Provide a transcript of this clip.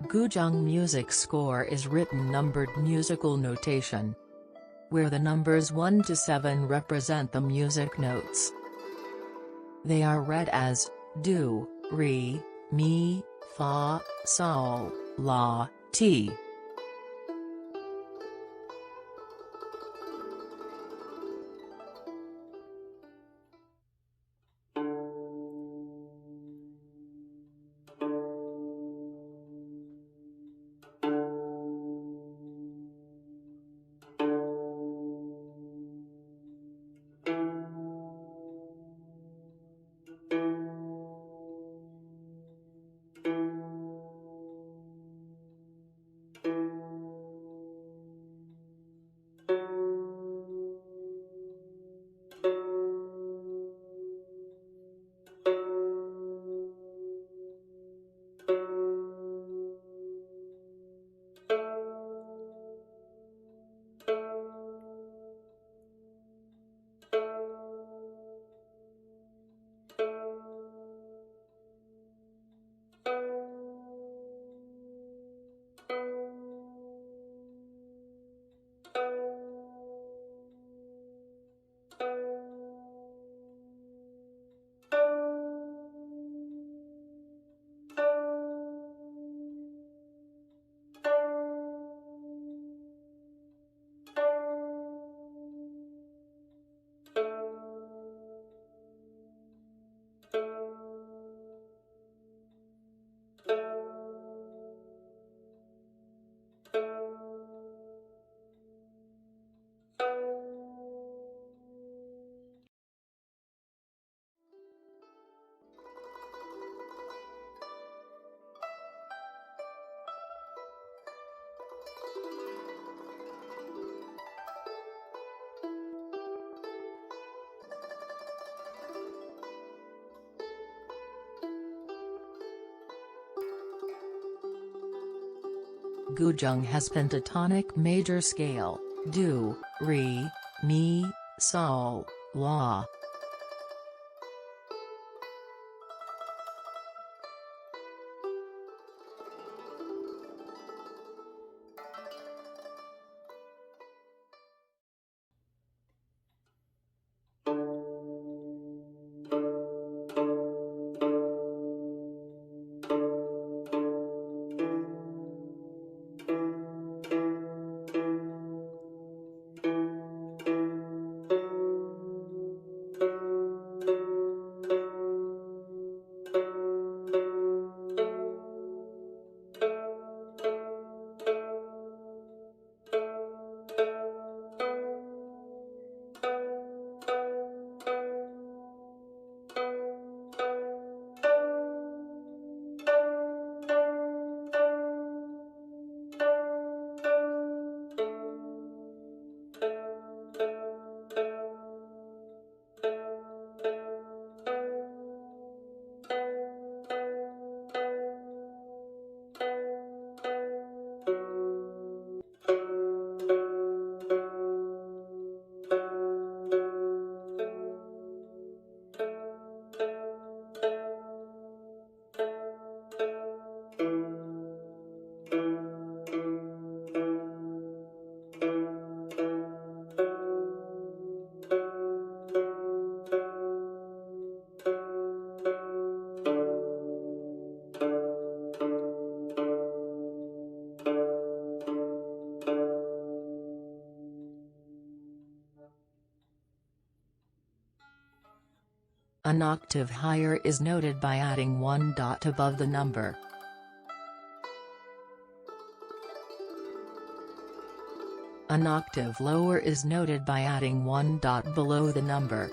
Guzheng music score is written numbered musical notation, where the numbers 1 to 7 represent the music notes. They are read as do, re, mi, fa, sol, la, ti. Guzheng has pentatonic major scale, do, re, mi, sol, la. An octave higher is noted by adding one dot above the number. An octave lower is noted by adding one dot below the number.